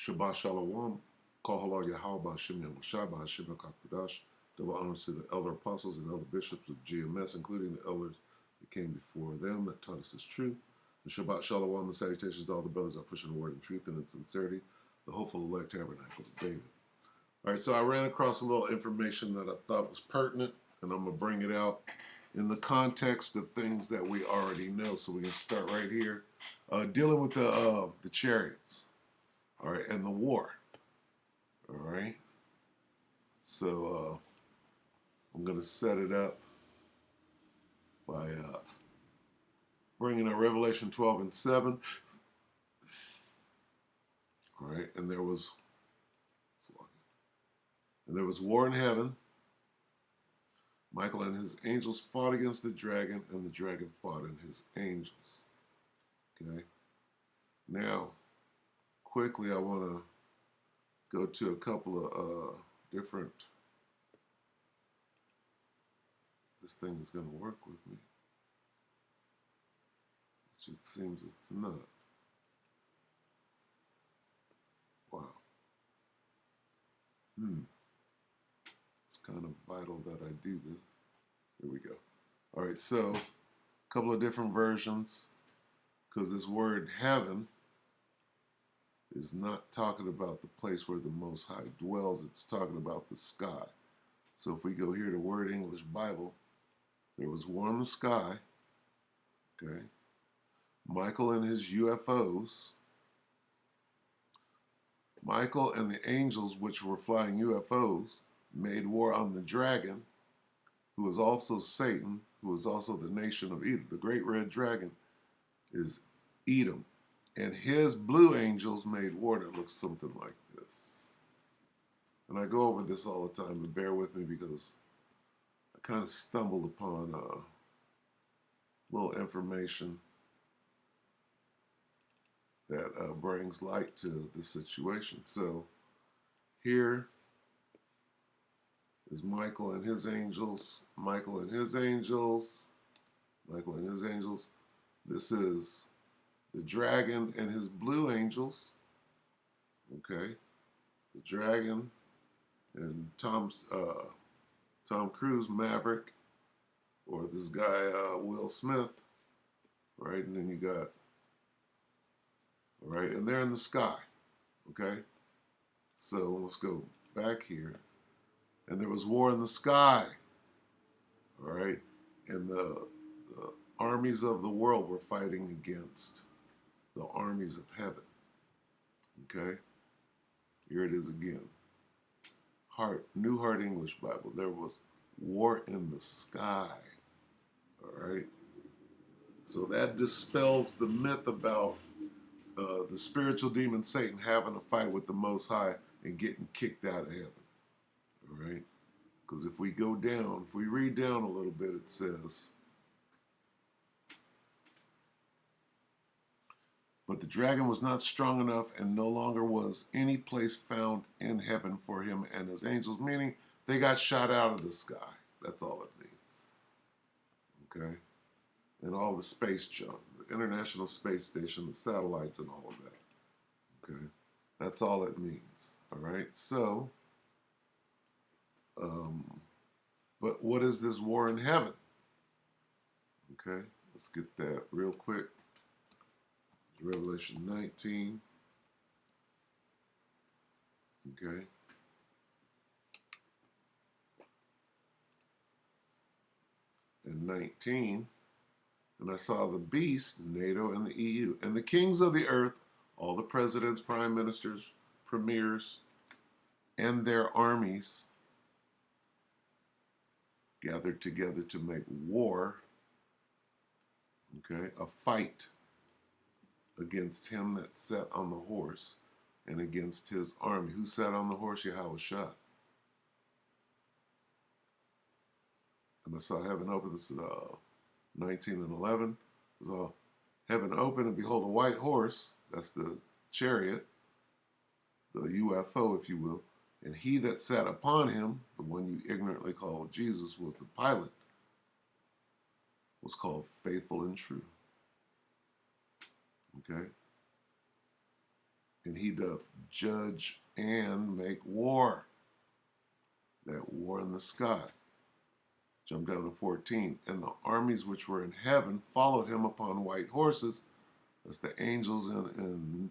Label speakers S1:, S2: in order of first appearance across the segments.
S1: Shabbat Shalom. Kol halal Yahweh Hashem Yahushai Hashem HaKadosh. Double honors to the elder apostles and elder bishops of GMS, including the elders that came before them that taught us this truth. And Shabbat Shalom and salutations to all the brothers that push in the word and truth and in sincerity, the hopeful elect tabernacle of David. All right, so I ran across a little information that I thought was pertinent, and I'm going to bring it out in the context of things that we already know. So we're going to start right here, dealing with the chariots, all right, and the war, all right. So I'm going to set it up by bringing up Revelation 12 and 7, all right, and there was war in heaven. Michael and his angels fought against the dragon, and the dragon fought and his angels. Okay. Now, quickly, I want to go to a couple of different. This thing is going to work with me, which it seems it's not. Wow. It's kind of vital that I do this. Here we go. All right, so a couple of different versions, because this word heaven is not talking about the place where the Most High dwells. It's talking about the sky. So if we go here to Word English Bible, there was war in the sky. Okay. Michael and his UFOs. Michael and the angels, which were flying UFOs, made war on the dragon, who is also Satan, who is also the nation of Edom. The great red dragon is Edom. And his blue angels made war that looks something like this. And I go over this all the time, but bear with me because I kind of stumbled upon a little information that brings light to the situation. So here is Michael and his angels, Michael and his angels, Michael and his angels. This is the dragon and his blue angels. Okay, the dragon and Tom Cruise, Maverick, or this guy Will Smith, right? And then you got, all right, and they're in the sky. Okay, so let's go back here. And there was war in the sky, all right? And the armies of the world were fighting against the armies of heaven, okay? Here it is again. New Heart English Bible. There was war in the sky, all right? So that dispels the myth about the spiritual demon Satan having a fight with the Most High and getting kicked out of heaven. All right, because if we go down, if we read down a little bit, it says, but the dragon was not strong enough, and no longer was any place found in heaven for him and his angels, meaning they got shot out of the sky. That's all it means. Okay? And all the space junk, the International Space Station, the satellites, and all of that. Okay? That's all it means. All right? So, but what is this war in heaven? Okay, let's get that real quick. Revelation 19. Okay. And 19. And I saw the beast, NATO and the EU, and the kings of the earth, all the presidents, prime ministers, premiers, and their armies gathered together to make war, okay, a fight against him that sat on the horse and against his army. Who sat on the horse? Yahushua. And I saw heaven open. This is 19 and 11. I saw heaven open, and behold, a white horse. That's the chariot, the UFO, if you will. And he that sat upon him, the one you ignorantly called Jesus, was the pilot, was called Faithful and True. Okay? and he doth judge and make war. That war in the sky. Jump down to 14. And the armies which were in heaven followed him upon white horses. That's the angels in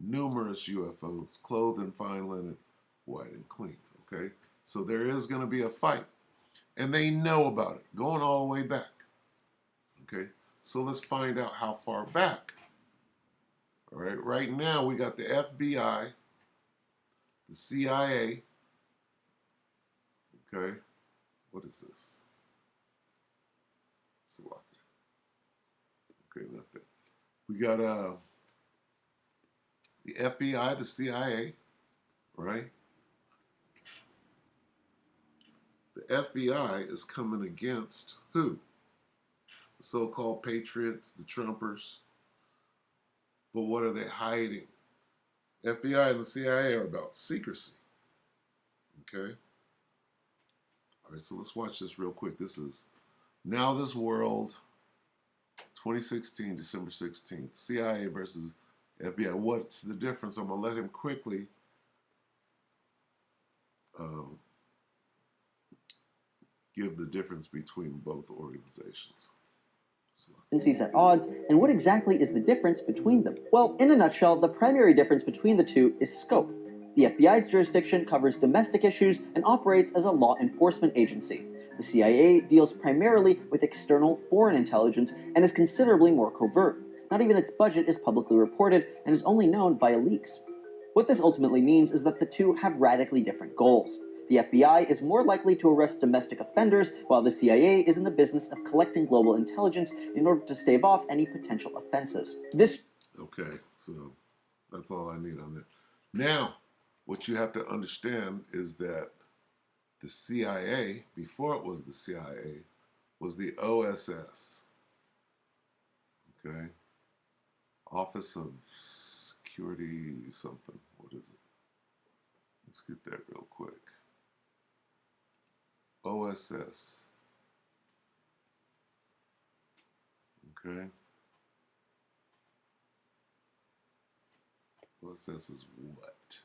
S1: numerous UFOs, clothed in fine linen, white and clean. Okay? So there is going to be a fight. And they know about it, going all the way back. Okay? So let's find out how far back. All right? Right now, we got the FBI, the CIA. Okay? What is this? Slovakia. Okay, not that. We got the FBI, the CIA, right? The FBI is coming against who? The so-called patriots, the Trumpers. But what are they hiding? FBI and the CIA are about secrecy. Okay? All right, so let's watch this real quick. This is Now This World, 2016, December 16th. CIA versus FBI. What's the difference? I'm going to let him quickly give the difference between both organizations.
S2: Agencies at odds, and what exactly is the difference between them? Well, in a nutshell, the primary difference between the two is scope. The FBI's jurisdiction covers domestic issues and operates as a law enforcement agency. The CIA deals primarily with external foreign intelligence and is considerably more covert. Not even its budget is publicly reported and is only known via leaks. What this ultimately means is that the two have radically different goals. The FBI is more likely to arrest domestic offenders, while the CIA is in the business of collecting global intelligence in order to stave off any potential offenses.
S1: Okay, so that's all I need on that. Now, what you have to understand is that the CIA, before it was the CIA, was the OSS. Okay? Office of Security something. What is it? Let's get that real quick. OSS. Okay? OSS is what?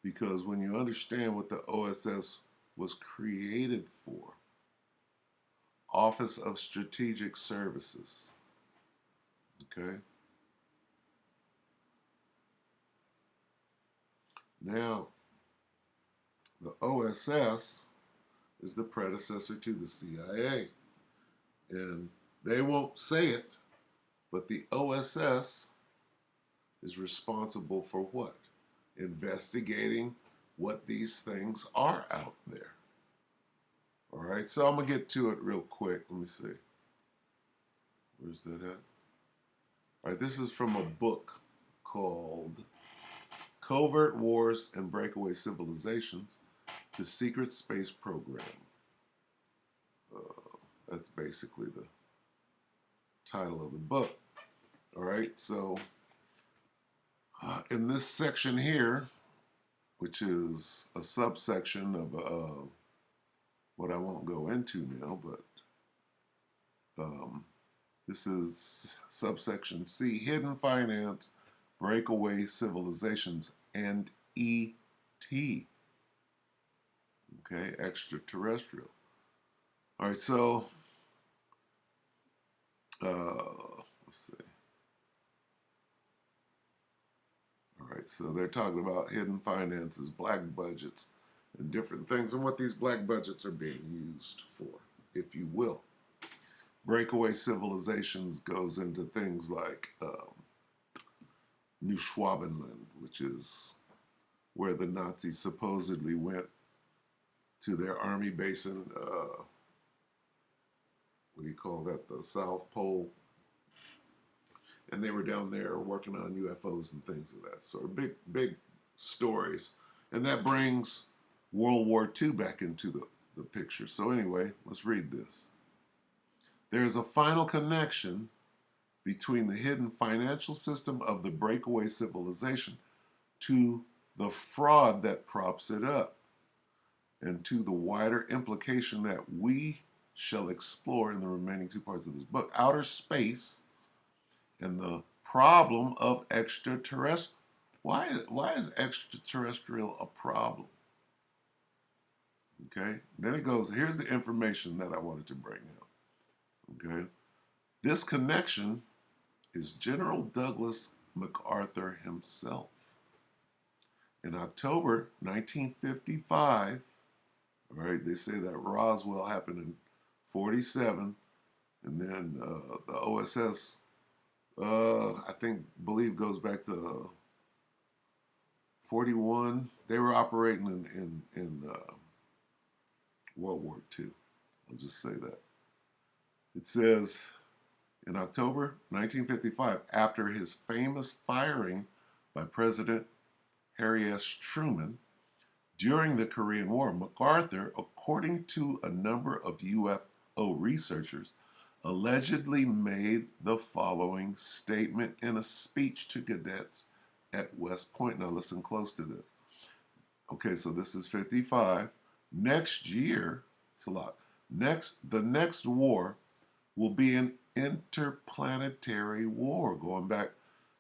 S1: Because when you understand what the OSS was created for, Office of Strategic Services. Okay? Now, the OSS is the predecessor to the CIA. And they won't say it, but the OSS is responsible for what? Investigating what these things are out there. All right, so I'm going to get to it real quick. Let me see. Where's that at? All right, this is from a book called Covert Wars and Breakaway Civilizations, The Secret Space Program. That's basically the title of the book. All right, so in this section here, which is a subsection of what I won't go into now, but this is subsection C, Hidden Finance, Breakaway Civilizations, and ET. Okay, extraterrestrial. All right, so let's see. All right, so they're talking about hidden finances, black budgets, and different things, and what these black budgets are being used for, if you will. Breakaway civilizations goes into things like New Schwabenland, which is where the Nazis supposedly went to their army base in, what do you call that, the South Pole. And they were down there working on UFOs and things of that sort. Big stories. And that brings World War II back into the picture. So anyway, let's read this. There is a final connection between the hidden financial system of the breakaway civilization to the fraud that props it up, and to the wider implication that we shall explore in the remaining two parts of this book: outer space and the problem of extraterrestrial. Why is extraterrestrial a problem? Okay, then it goes, here's the information that I wanted to bring out. Okay, this connection is General Douglas MacArthur himself. In October 1955, all right, they say that Roswell happened in 47, and then the OSS, believe goes back to 41. They were operating in World War II. I'll just say that. It says in October 1955, after his famous firing by President Harry S. Truman during the Korean War, MacArthur, according to a number of UFO researchers, allegedly made the following statement in a speech to cadets at West Point. Now listen close to this. Okay, so this is 55. Next year, the next war will be an interplanetary war, going back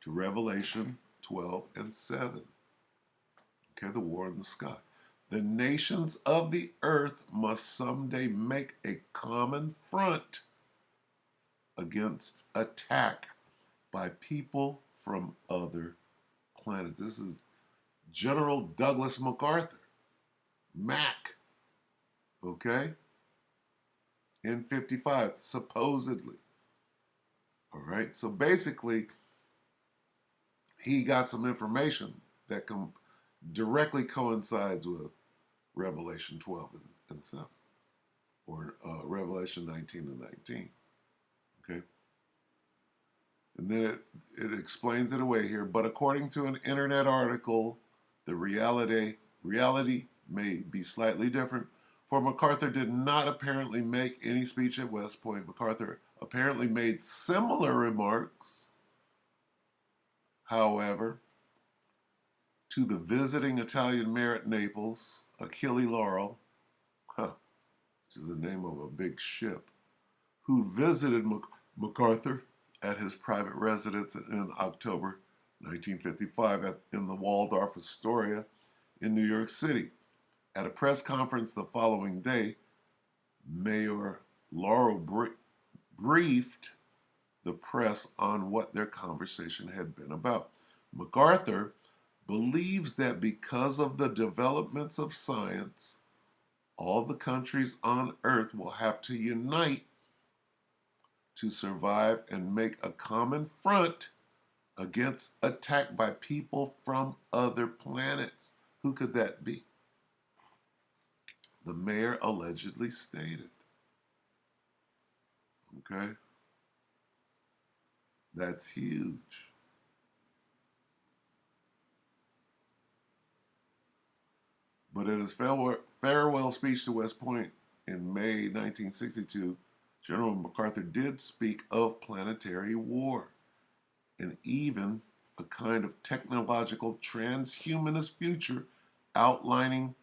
S1: to Revelation 12 and 7. Okay, the war in the sky. The nations of the earth must someday make a common front against attack by people from other planets. This is General Douglas MacArthur, Mac, okay, in 55, supposedly. All right, so basically, he got some information that directly coincides with Revelation 12 and 7, or Revelation 19 and 19. Okay? And then it explains it away here. But according to an internet article, the reality may be slightly different. For MacArthur did not apparently make any speech at West Point. MacArthur apparently made similar remarks, however, to the visiting Italian mayor at Naples, Achille Lauro, which is the name of a big ship, who visited MacArthur at his private residence in October 1955 in the Waldorf Astoria in New York City. At a press conference the following day, Mayor Lauro briefed the press on what their conversation had been about. MacArthur believes that because of the developments of science, all the countries on Earth will have to unite to survive and make a common front against attack by people from other planets. Who could that be? The mayor allegedly stated. Okay? That's huge. But in his farewell speech to West Point in May 1962, General MacArthur did speak of planetary war and even a kind of technological transhumanist future, outlining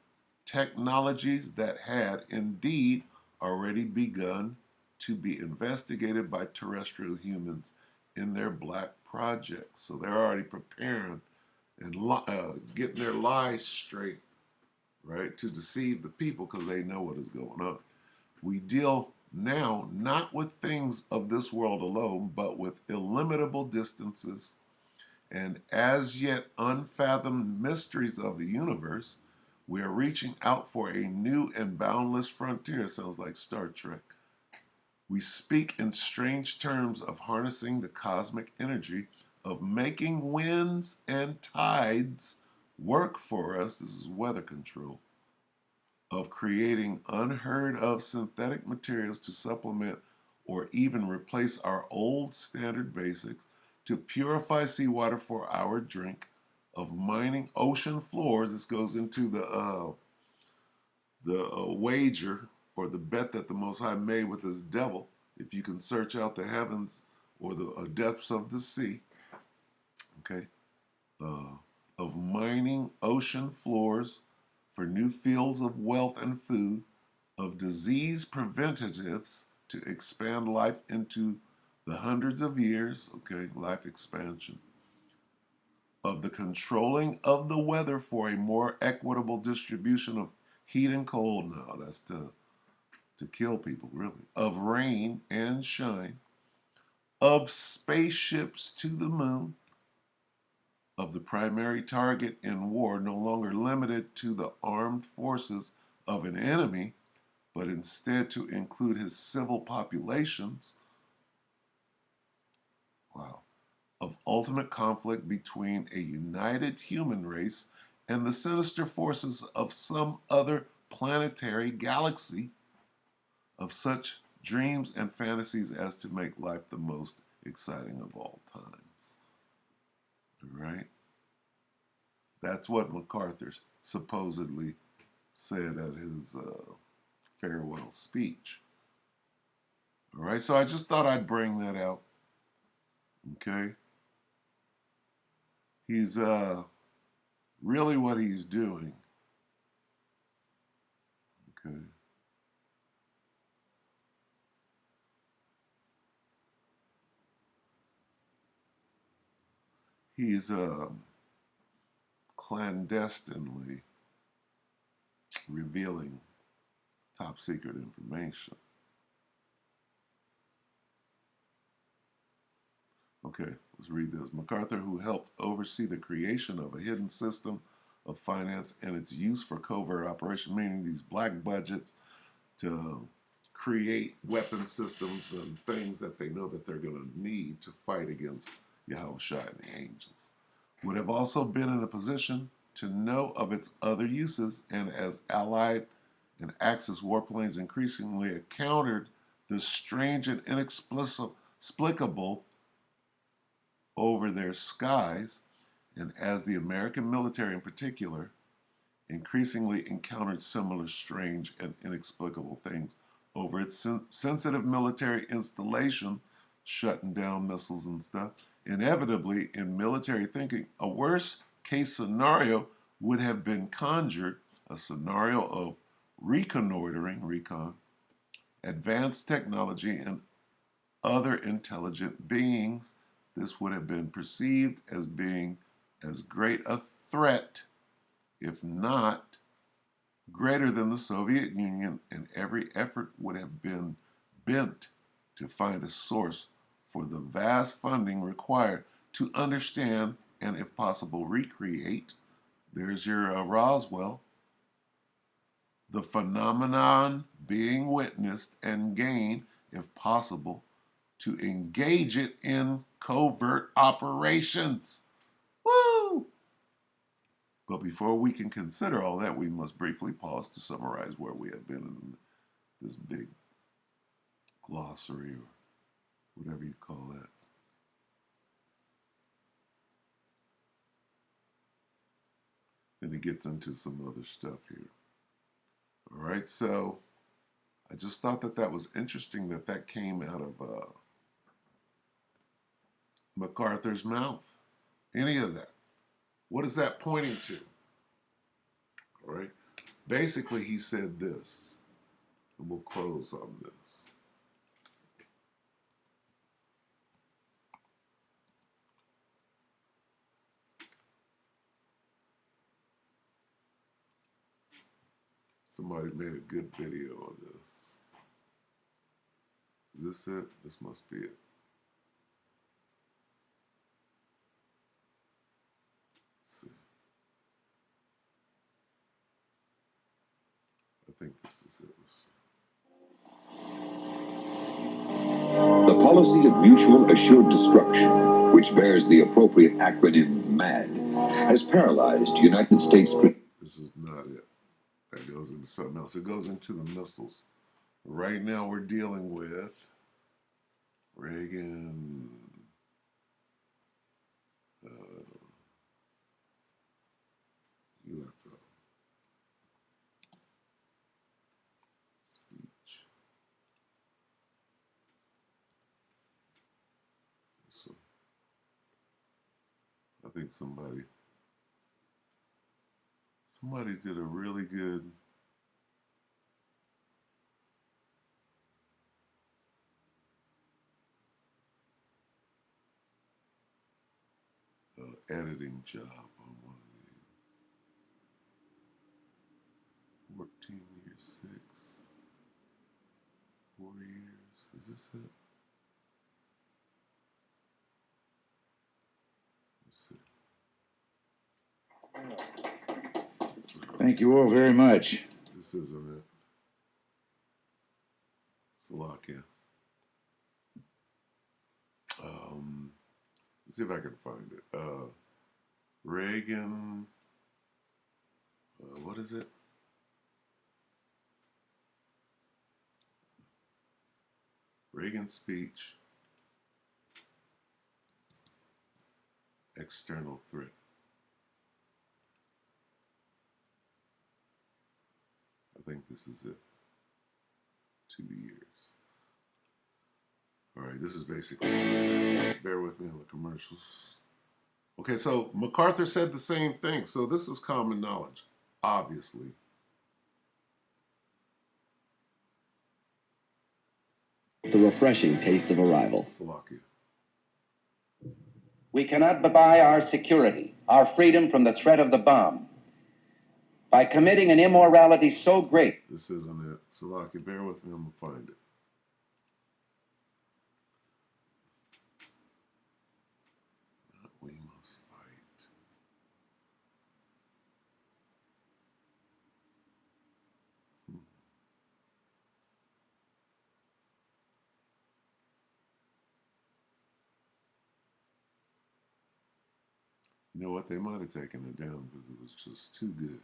S1: technologies that had indeed already begun to be investigated by terrestrial humans in their black projects. So they're already preparing and getting their lies straight, right, to deceive the people because they know what is going on. We deal now not with things of this world alone, but with illimitable distances and as yet unfathomed mysteries of the universe. We are reaching out for a new and boundless frontier. Sounds like Star Trek. We speak in strange terms of harnessing the cosmic energy, of making winds and tides work for us. This is weather control. Of creating unheard of synthetic materials to supplement or even replace our old standard basics, to purify seawater for our drink, of mining ocean floors. This goes into the wager or the bet that the Most High made with his devil. If you can search out the heavens or the depths of the sea, okay, of mining ocean floors for new fields of wealth and food, of disease preventatives to expand life into the hundreds of years, okay, life expansion, of the controlling of the weather for a more equitable distribution of heat and cold. Now, that's to kill people, really. Of rain and shine, of spaceships to the moon, of the primary target in war no longer limited to the armed forces of an enemy, but instead to include his civil populations. Wow. Of ultimate conflict between a united human race and the sinister forces of some other planetary galaxy, of such dreams and fantasies as to make life the most exciting of all times. All right? That's what MacArthur supposedly said at his farewell speech. All right, so I just thought I'd bring that out. Okay? He's really what he's doing. Okay? He's clandestinely revealing top secret information. Okay, let's read this. MacArthur, who helped oversee the creation of a hidden system of finance and its use for covert operation, meaning these black budgets to create weapon systems and things that they know that they're going to need to fight against Yahushua and the angels, would have also been in a position to know of its other uses, and as Allied and Axis warplanes increasingly encountered the strange and inexplicable over their skies, and as the American military in particular increasingly encountered similar strange and inexplicable things over its sensitive military installation, shutting down missiles and stuff, inevitably in military thinking, a worst case scenario would have been conjured, a scenario of recon, advanced technology, and other intelligent beings. This would have been perceived as being as great a threat, if not greater than the Soviet Union, and every effort would have been bent to find a source for the vast funding required to understand and, if possible, recreate, there's your Roswell, the phenomenon being witnessed, and gain, if possible, to engage it in covert operations. Woo! But before we can consider all that, we must briefly pause to summarize where we have been in this big glossary or whatever you call that. Then it gets into some other stuff here. All right, so I just thought that that was interesting that that came out of MacArthur's mouth. Any of that. What is that pointing to? All right. Basically, he said this, and we'll close on this. Somebody made a good video on this. Is this it? This must be it. Let's see. I think this is it. Let's see.
S3: The policy of mutual assured destruction, which bears the appropriate acronym MAD, has paralyzed United States.
S1: This is not it. That goes into something else. It goes into the missiles. Right now we're dealing with Reagan, UFO speech. This one. I think somebody did a really good editing job on one of these. 14 years, 6. 4 years. Is this it? Let's see.
S4: Thank you all very much.
S1: This isn't it. Slovakia. Let's see if I can find it. Reagan. What is it? Reagan speech. External threat. I think this is it. 2 years. All right, this is basically what it said. Bear with me on the commercials. Okay, so MacArthur said the same thing. So this is common knowledge, obviously.
S5: The refreshing taste of arrival.
S1: Slovakia.
S6: We cannot buy our security, our freedom from the threat of the bomb, by committing an immorality so great.
S1: This isn't it. Slovakia, bear with me, I'm gonna find it. We must fight. You know what? They might have taken it down because it was just too good.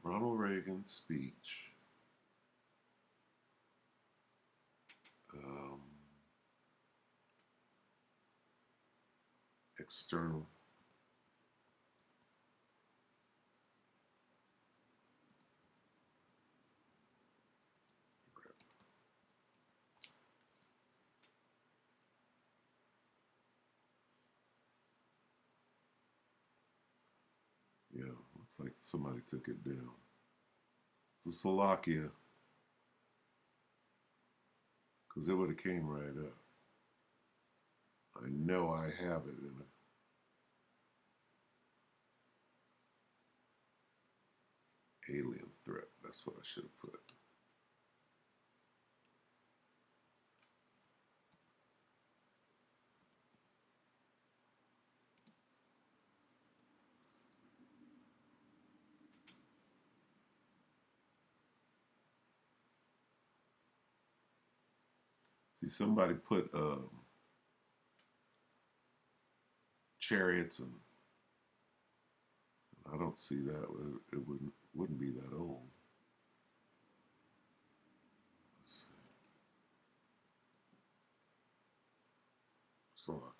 S1: Ronald Reagan's speech. External. Yeah, looks like somebody took it down. So Slovakia, because it would have came right up. I know I have it in a alien threat. That's what I should have put. See, somebody put chariots, and I don't see that. It wouldn't be that old. Let's see. Slovakia.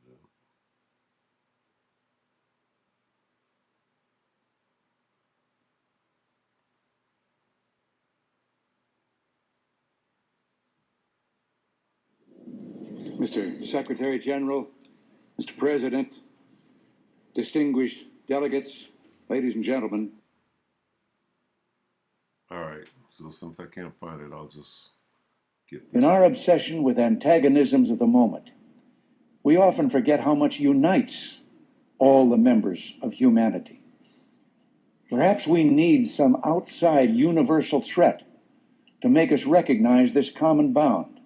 S1: Yeah.
S4: Mr. Secretary General, Mr. President, distinguished delegates, ladies and gentlemen.
S1: All right. So since I can't find it, I'll just get this.
S4: In our obsession with antagonisms of the moment, we often forget how much unites all the members of humanity. Perhaps we need some outside universal threat to make us recognize this common bond.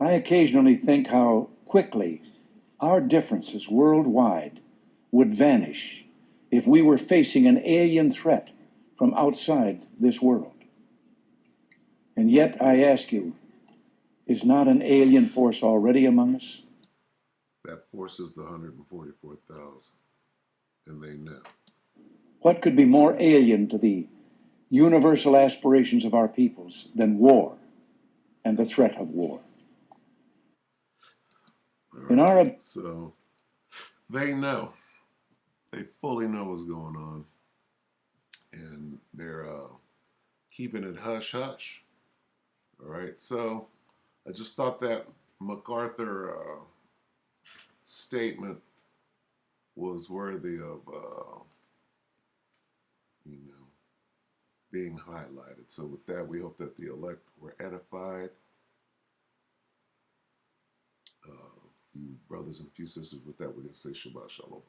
S4: I occasionally think how quickly our differences worldwide would vanish if we were facing an alien threat from outside this world. And yet, I ask you, is not an alien force already among us?
S1: That force is the 144,000, and they know.
S4: What could be more alien to the universal aspirations of our peoples than war and the threat of war?
S1: Right. So they know. They fully know what's going on, and they're keeping it hush hush. All right. So I just thought that MacArthur statement was worthy of being highlighted. So with that, we hope that the elect were edified brothers and a few sisters, with that, we're going to say Shabbat Shalom.